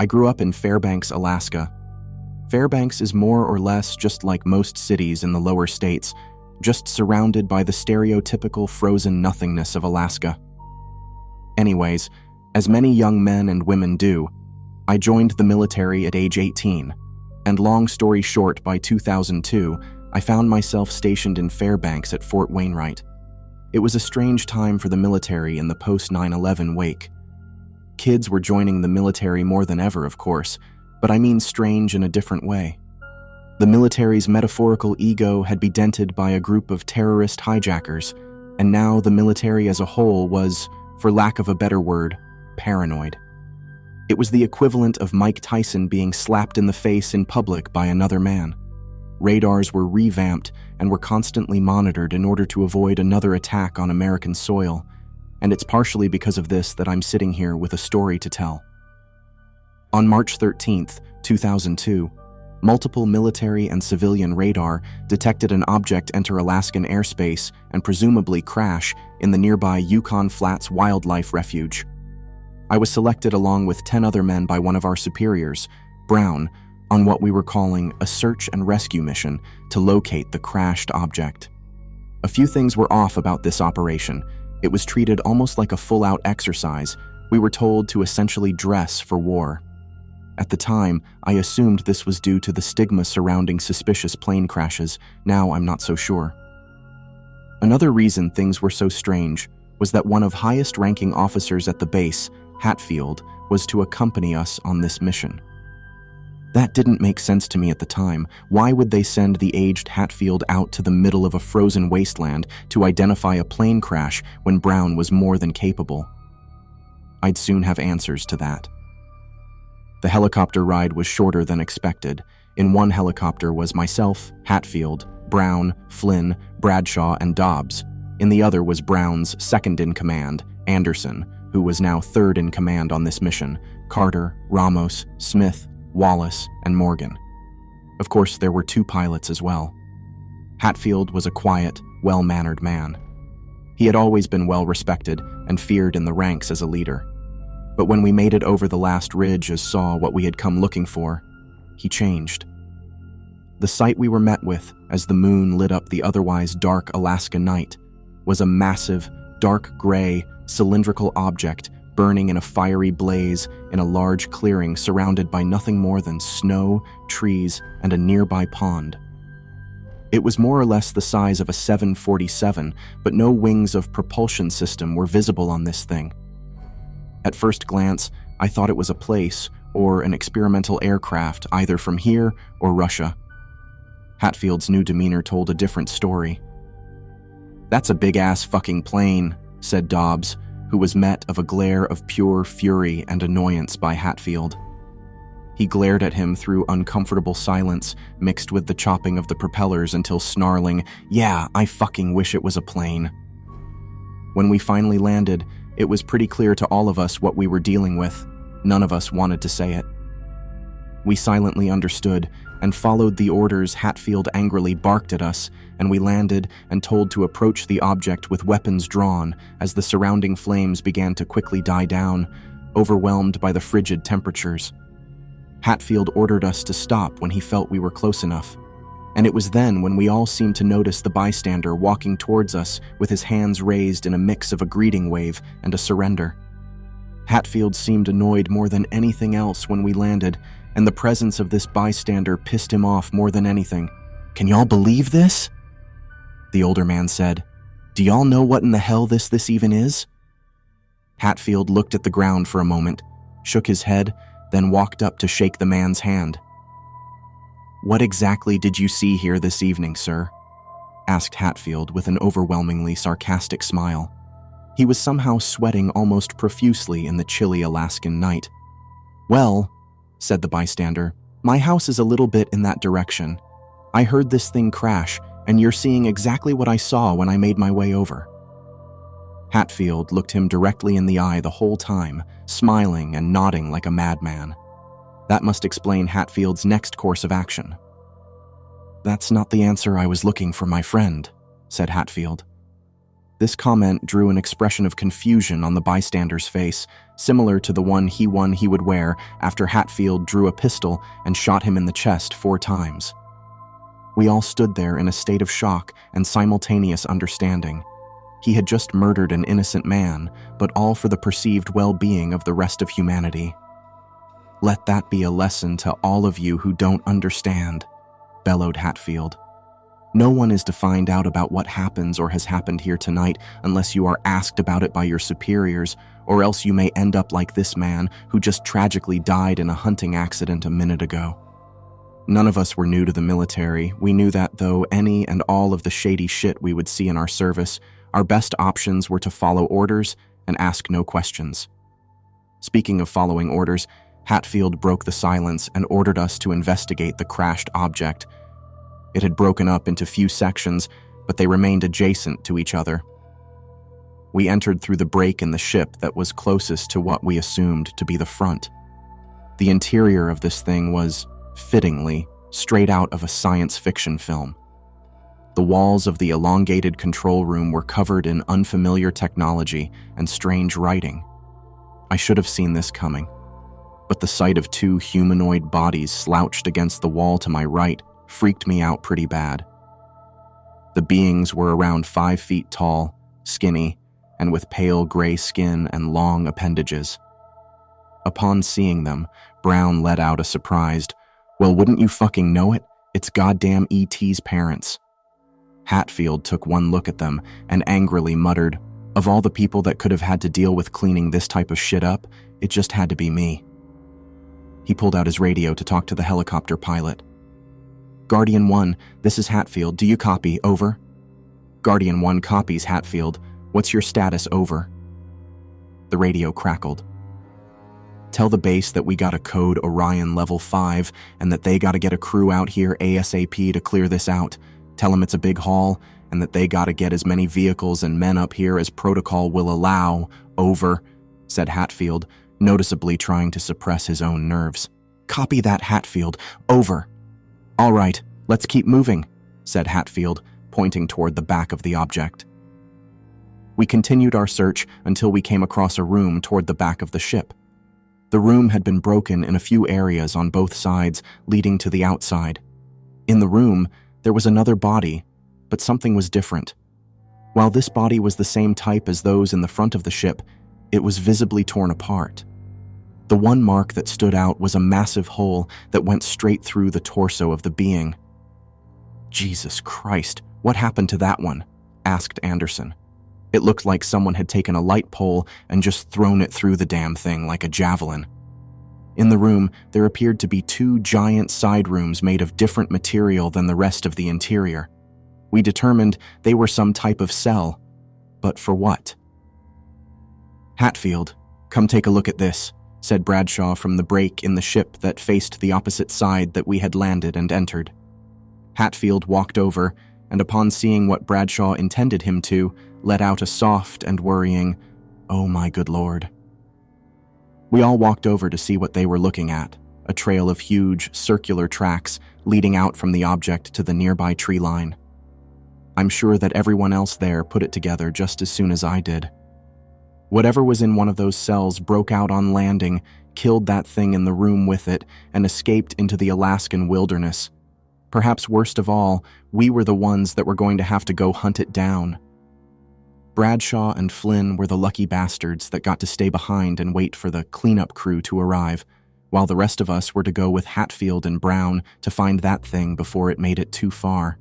I grew up in Fairbanks, Alaska. Fairbanks is more or less just like most cities in the lower states, just surrounded by the stereotypical frozen nothingness of Alaska. Anyways, as many young men and women do, I joined the military at age 18, and long story short, by 2002, I found myself stationed in Fairbanks at Fort Wainwright. It was a strange time for the military in the post-9/11 wake. Kids were joining the military more than ever, of course, but I mean strange in a different way. The military's metaphorical ego had been dented by a group of terrorist hijackers, and now the military as a whole was, for lack of a better word, paranoid. It was the equivalent of Mike Tyson being slapped in the face in public by another man. Radars were revamped and were constantly monitored in order to avoid another attack on American soil, and it's partially because of this that I'm sitting here with a story to tell. On March 13th, 2002, multiple military and civilian radar detected an object enter Alaskan airspace and presumably crash in the nearby Yukon Flats Wildlife Refuge. I was selected along with 10 other men by one of our superiors, Brown, on what we were calling a search and rescue mission to locate the crashed object. A few things were off about this operation. It was treated almost like a full-out exercise. We were told to essentially dress for war. At the time, I assumed this was due to the stigma surrounding suspicious plane crashes. Now I'm not so sure. Another reason things were so strange was that one of highest-ranking officers at the base, Hatfield, was to accompany us on this mission. That didn't make sense to me at the time. Why would they send the aged Hatfield out to the middle of a frozen wasteland to identify a plane crash when Brown was more than capable? I'd soon have answers to that. The helicopter ride was shorter than expected. In one helicopter was myself, Hatfield, Brown, Flynn, Bradshaw, and Dobbs. In the other was Brown's second-in-command, Anderson, who was now third-in-command on this mission, Carter, Ramos, Smith, Wallace, and Morgan. Of course, there were 2 pilots as well. Hatfield was a quiet, well-mannered man. He had always been well-respected and feared in the ranks as a leader. But when we made it over the last ridge and saw what we had come looking for, he changed. The sight we were met with as the moon lit up the otherwise dark Alaska night was a massive, dark gray, cylindrical object burning in a fiery blaze in a large clearing surrounded by nothing more than snow, trees, and a nearby pond. It was more or less the size of a 747, but no wings of propulsion system were visible on this thing. At first glance, I thought it was a place or an experimental aircraft either from here or Russia. Hatfield's new demeanor told a different story. "That's a big-ass fucking plane," said Dobbs, who was met of a glare of pure fury and annoyance by Hatfield. He glared at him through uncomfortable silence mixed with the chopping of the propellers until snarling, "Yeah, I fucking wish it was a plane." When we finally landed, it was pretty clear to all of us what we were dealing with. None of us wanted to say it. We silently understood and followed the orders. Hatfield angrily barked at us, and we landed and told to approach the object with weapons drawn as the surrounding flames began to quickly die down, overwhelmed by the frigid temperatures. Hatfield ordered us to stop when he felt we were close enough, and it was then when we all seemed to notice the bystander walking towards us with his hands raised in a mix of a greeting wave and a surrender. Hatfield seemed annoyed more than anything else when we landed, and the presence of this bystander pissed him off more than anything. "Can y'all believe this?" The older man said. "Do y'all know what in the hell this even is?" Hatfield looked at the ground for a moment, shook his head, then walked up to shake the man's hand. "What exactly did you see here this evening, sir?" asked Hatfield with an overwhelmingly sarcastic smile. He was somehow sweating almost profusely in the chilly Alaskan night. "Well," said the bystander, "my house is a little bit in that direction. I heard this thing crash, and you're seeing exactly what I saw when I made my way over." Hatfield looked him directly in the eye the whole time, smiling and nodding like a madman. That must explain Hatfield's next course of action. "That's not the answer I was looking for, my friend," said Hatfield. This comment drew an expression of confusion on the bystander's face, similar to the one he would wear after Hatfield drew a pistol and shot him in the chest 4 times. We all stood there in a state of shock and simultaneous understanding. He had just murdered an innocent man, but all for the perceived well-being of the rest of humanity. "Let that be a lesson to all of you who don't understand," bellowed Hatfield. "No one is to find out about what happens or has happened here tonight unless you are asked about it by your superiors, or else you may end up like this man who just tragically died in a hunting accident a minute ago." None of us were new to the military. We knew that though any and all of the shady shit we would see in our service, our best options were to follow orders and ask no questions. Speaking of following orders, Hatfield broke the silence and ordered us to investigate the crashed object. It had broken up into few sections, but they remained adjacent to each other. We entered through the break in the ship that was closest to what we assumed to be the front. The interior of this thing was, fittingly, straight out of a science fiction film. The walls of the elongated control room were covered in unfamiliar technology and strange writing. I should have seen this coming, but the sight of 2 humanoid bodies slouched against the wall to my right freaked me out pretty bad. The beings were around 5 feet tall, skinny, and with pale gray skin and long appendages. Upon seeing them, Brown let out a surprised, "Well, wouldn't you fucking know it? It's goddamn E.T.'s parents." Hatfield took one look at them and angrily muttered, "Of all the people that could have had to deal with cleaning this type of shit up, it just had to be me." He pulled out his radio to talk to the helicopter pilot. "Guardian 1, this is Hatfield. Do you copy? Over." "Guardian 1 copies, Hatfield. What's your status? Over." The radio crackled. "Tell the base that we got a code Orion level 5 and that they gotta get a crew out here ASAP to clear this out. Tell them it's a big haul and that they gotta get as many vehicles and men up here as protocol will allow. Over," said Hatfield, noticeably trying to suppress his own nerves. "Copy that, Hatfield. Over." "All right, let's keep moving," said Hatfield, pointing toward the back of the object. We continued our search until we came across a room toward the back of the ship. The room had been broken in a few areas on both sides, leading to the outside. In the room, there was another body, but something was different. While this body was the same type as those in the front of the ship, it was visibly torn apart. The one mark that stood out was a massive hole that went straight through the torso of the being. "Jesus Christ, what happened to that one?" asked Anderson. It looked like someone had taken a light pole and just thrown it through the damn thing like a javelin. In the room, there appeared to be 2 giant side rooms made of different material than the rest of the interior. We determined they were some type of cell, but for what? "Hatfield, come take a look at this," said Bradshaw from the break in the ship that faced the opposite side that we had landed and entered. Hatfield walked over, and upon seeing what Bradshaw intended him to, let out a soft and worrying, "Oh my good Lord." We all walked over to see what they were looking at, a trail of huge, circular tracks leading out from the object to the nearby tree line. I'm sure that everyone else there put it together just as soon as I did. Whatever was in one of those cells broke out on landing, killed that thing in the room with it, and escaped into the Alaskan wilderness. Perhaps worst of all, we were the ones that were going to have to go hunt it down. Bradshaw and Flynn were the lucky bastards that got to stay behind and wait for the cleanup crew to arrive, while the rest of us were to go with Hatfield and Brown to find that thing before it made it too far.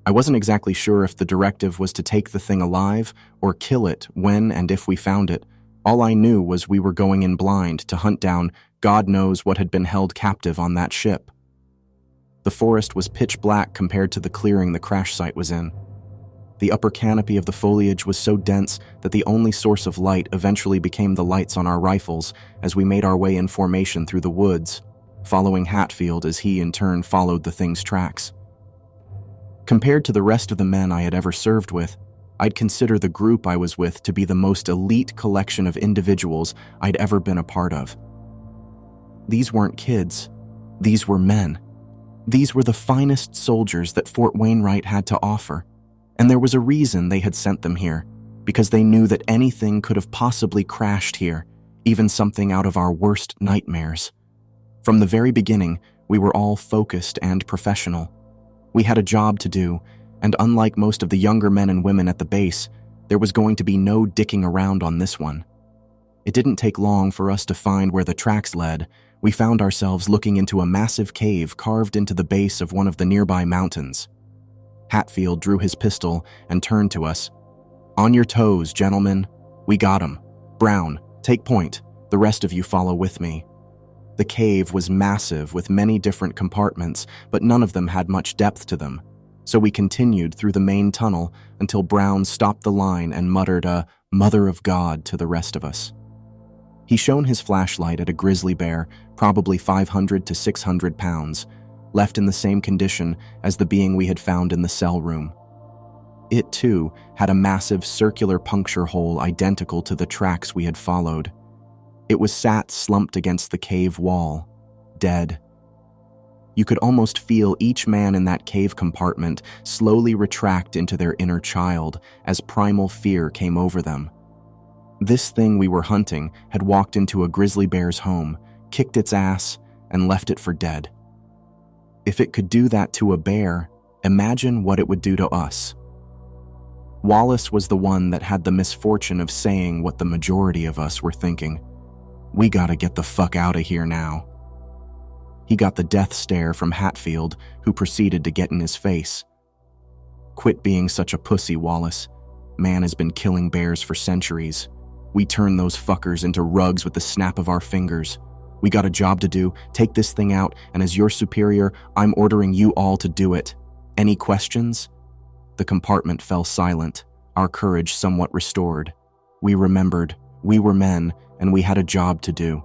I wasn't exactly sure if the directive was to take the thing alive or kill it when and if we found it. All I knew was we were going in blind to hunt down God knows what had been held captive on that ship. The forest was pitch black compared to the clearing the crash site was in. The upper canopy of the foliage was so dense that the only source of light eventually became the lights on our rifles as we made our way in formation through the woods, following Hatfield as he in turn followed the thing's tracks. Compared to the rest of the men I had ever served with, I'd consider the group I was with to be the most elite collection of individuals I'd ever been a part of. These weren't kids. These were men. These were the finest soldiers that Fort Wainwright had to offer. And there was a reason they had sent them here, because they knew that anything could have possibly crashed here, even something out of our worst nightmares. From the very beginning, we were all focused and professional. We had a job to do, and unlike most of the younger men and women at the base, there was going to be no dicking around on this one. It didn't take long for us to find where the tracks led. We found ourselves looking into a massive cave carved into the base of one of the nearby mountains. Hatfield drew his pistol and turned to us. "On your toes, gentlemen. We got him. Brown, take point. The rest of you follow with me." The cave was massive with many different compartments, but none of them had much depth to them. So we continued through the main tunnel until Brown stopped the line and muttered a "Mother of God" to the rest of us. He shone his flashlight at a grizzly bear, probably 500 to 600 pounds, left in the same condition as the being we had found in the cell room. It, too, had a massive circular puncture hole identical to the tracks we had followed. It was sat slumped against the cave wall, dead. You could almost feel each man in that cave compartment slowly retract into their inner child as primal fear came over them. This thing we were hunting had walked into a grizzly bear's home, kicked its ass, and left it for dead. If it could do that to a bear, imagine what it would do to us. Wallace was the one that had the misfortune of saying what the majority of us were thinking. "We gotta get the fuck out of here now." He got the death stare from Hatfield, who proceeded to get in his face. "Quit being such a pussy, Wallace. Man has been killing bears for centuries. We turn those fuckers into rugs with the snap of our fingers. We got a job to do. Take this thing out, and as your superior, I'm ordering you all to do it. Any questions?" The compartment fell silent, our courage somewhat restored. We remembered, we were men, and we had a job to do.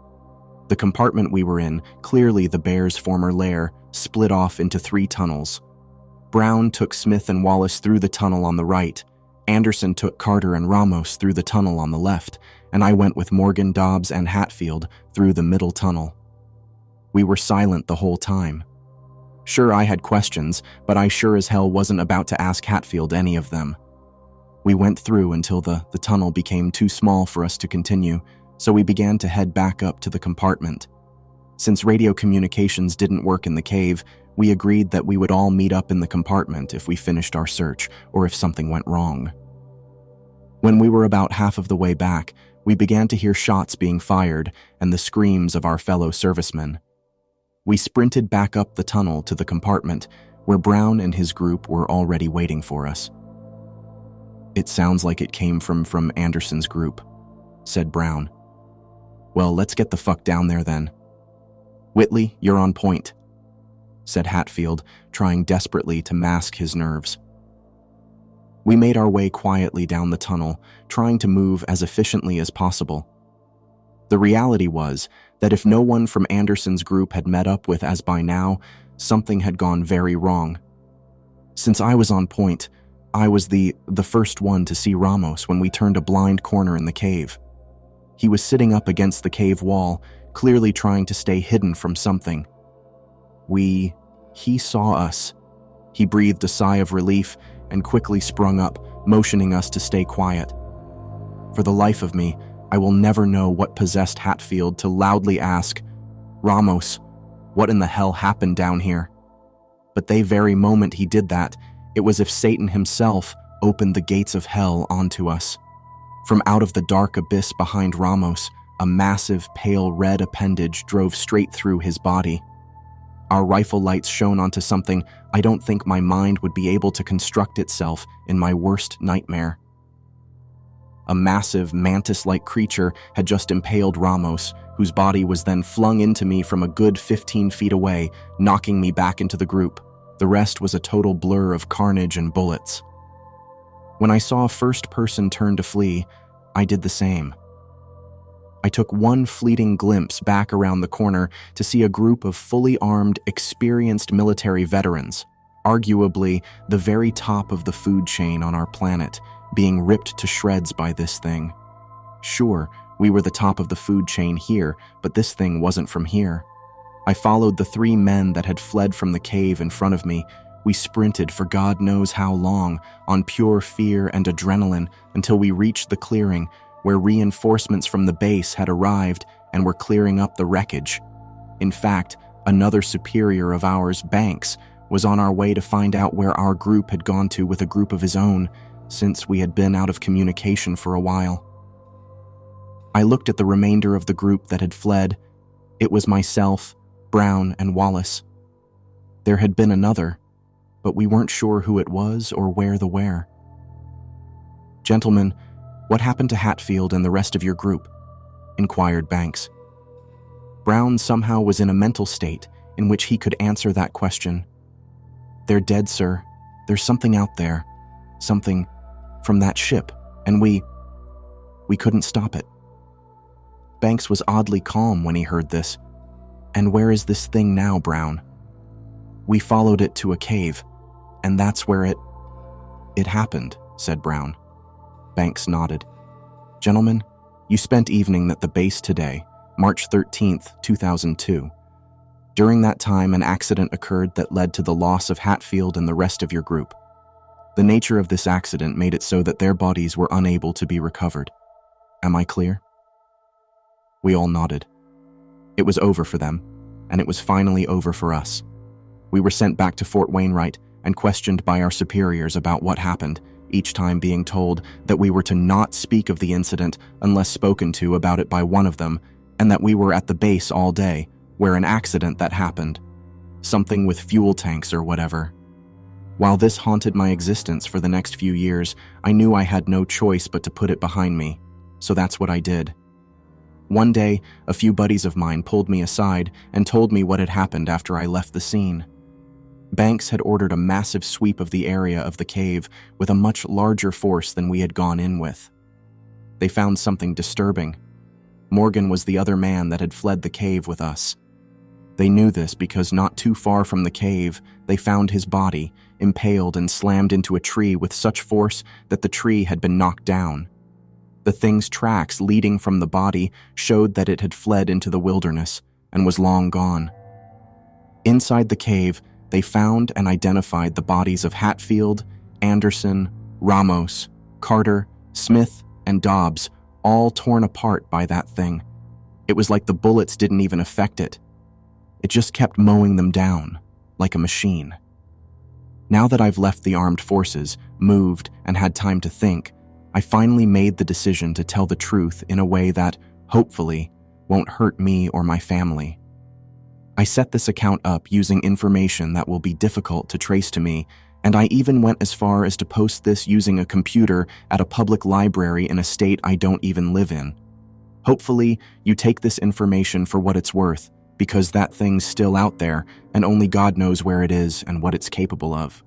The compartment we were in, clearly the bear's former lair, split off into 3 tunnels. Brown took Smith and Wallace through the tunnel on the right, Anderson took Carter and Ramos through the tunnel on the left, and I went with Morgan, Dobbs, and Hatfield through the middle tunnel. We were silent the whole time. Sure, I had questions, but I sure as hell wasn't about to ask Hatfield any of them. We went through until the tunnel became too small for us to continue, so we began to head back up to the compartment. Since radio communications didn't work in the cave, we agreed that we would all meet up in the compartment if we finished our search or if something went wrong. When we were about half of the way back, we began to hear shots being fired and the screams of our fellow servicemen. We sprinted back up the tunnel to the compartment where Brown and his group were already waiting for us. "It sounds like it came from Anderson's group," said Brown. "Well, let's get the fuck down there then." "Whitley, you're on point," said Hatfield, trying desperately to mask his nerves. We made our way quietly down the tunnel, trying to move as efficiently as possible. The reality was that if no one from Anderson's group had met up with us by now, something had gone very wrong. Since I was on point, I was the first one to see Ramos when we turned a blind corner in the cave. He was sitting up against the cave wall, clearly trying to stay hidden from something. He saw us. He breathed a sigh of relief and quickly sprung up, motioning us to stay quiet. For the life of me, I will never know what possessed Hatfield to loudly ask, "Ramos, what in the hell happened down here?" But the very moment he did that, it was as if Satan himself opened the gates of hell onto us. From out of the dark abyss behind Ramos, a massive pale red appendage drove straight through his body. Our rifle lights shone onto something I don't think my mind would be able to construct itself in my worst nightmare. A massive, mantis-like creature had just impaled Ramos, whose body was then flung into me from a good 15 feet away, knocking me back into the group. The rest was a total blur of carnage and bullets. When I saw a first person turn to flee, I did the same. I took one fleeting glimpse back around the corner to see a group of fully armed, experienced military veterans, arguably the very top of the food chain on our planet, being ripped to shreds by this thing. Sure, we were the top of the food chain here, but this thing wasn't from here. I followed the 3 men that had fled from the cave in front of me. We sprinted for God knows how long, on pure fear and adrenaline, until we reached the clearing, where reinforcements from the base had arrived and were clearing up the wreckage. In fact, another superior of ours, Banks, was on our way to find out where our group had gone to with a group of his own, since we had been out of communication for a while. I looked at the remainder of the group that had fled. It was myself, Brown, and Wallace. There had been another, but we weren't sure who it was or where. "Gentlemen, what happened to Hatfield and the rest of your group?" inquired Banks. Brown somehow was in a mental state in which he could answer that question. "They're dead, sir. There's something out there. Something from that ship, and we couldn't stop it." Banks was oddly calm when he heard this. "And where is this thing now, Brown?" "We followed it to a cave, and that's where it happened," said Brown. Banks nodded. "Gentlemen, you spent evening at the base today, March 13th, 2002. During that time, an accident occurred that led to the loss of Hatfield and the rest of your group. The nature of this accident made it so that their bodies were unable to be recovered. Am I clear?" We all nodded. It was over for them, and it was finally over for us. We were sent back to Fort Wainwright and questioned by our superiors about what happened, each time being told that we were to not speak of the incident unless spoken to about it by one of them, and that we were at the base all day, where an accident that happened. Something with fuel tanks or whatever. While this haunted my existence for the next few years, I knew I had no choice but to put it behind me, so that's what I did. One day, a few buddies of mine pulled me aside and told me what had happened after I left the scene. Banks had ordered a massive sweep of the area of the cave with a much larger force than we had gone in with. They found something disturbing. Morgan was the other man that had fled the cave with us. They knew this because not too far from the cave, they found his body, impaled and slammed into a tree with such force that the tree had been knocked down. The thing's tracks leading from the body showed that it had fled into the wilderness and was long gone. Inside the cave, they found and identified the bodies of Hatfield, Anderson, Ramos, Carter, Smith, and Dobbs, all torn apart by that thing. It was like the bullets didn't even affect it. It just kept mowing them down, like a machine. Now that I've left the armed forces, moved, and had time to think, I finally made the decision to tell the truth in a way that, hopefully, won't hurt me or my family. I set this account up using information that will be difficult to trace to me, and I even went as far as to post this using a computer at a public library in a state I don't even live in. Hopefully, you take this information for what it's worth, because that thing's still out there, and only God knows where it is and what it's capable of.